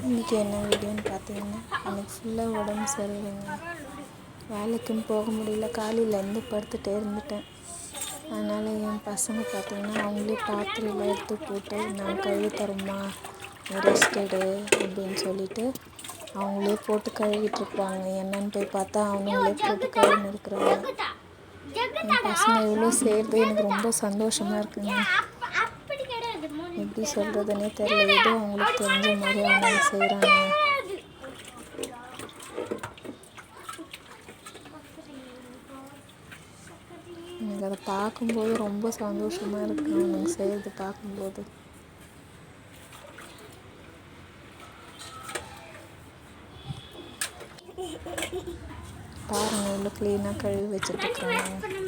இன்றைக்கி என்ன வீடியோன்னு பார்த்தீங்கன்னா, எனக்கு ஃபுல்லாக உடம்பு சரியில்லைங்க. வேலைக்கும் போக முடியல, காலையிலேருந்து படுத்துகிட்டே இருந்துட்டேன். அதனால் என் பசங்க பார்த்தீங்கன்னா, அவங்களே பாத்திரையில் எடுத்து போட்டு நான் கழுவி தரேம்மா, ரெஸ்ட் எடு அப்படின்னு சொல்லிட்டு அவங்களே போட்டு கழுவிட்டுருக்குறாங்க. என்னன்னு போய் பார்த்தா அவங்களே போட்டு கழுவின்னு இருக்கிறாங்க. என் பசங்க எவ்வளோ செய்கிறது எனக்கு ரொம்ப சந்தோஷமாக இருக்குங்க. எப்படி சொல்கிறதுனே தெரியல. ஏதோ அவங்களுக்கு தெரிஞ்ச மாதிரி அவங்க செய்கிறாங்க. எனக்கு அதை பார்க்கும்போது ரொம்ப சந்தோஷமாக இருக்குது. அவனுங்க செய்கிறது பார்க்கும்போது. பாருங்கள், இவ்வளோ க்ளீனாக கழுவி வச்சுட்ருக்குறாங்க.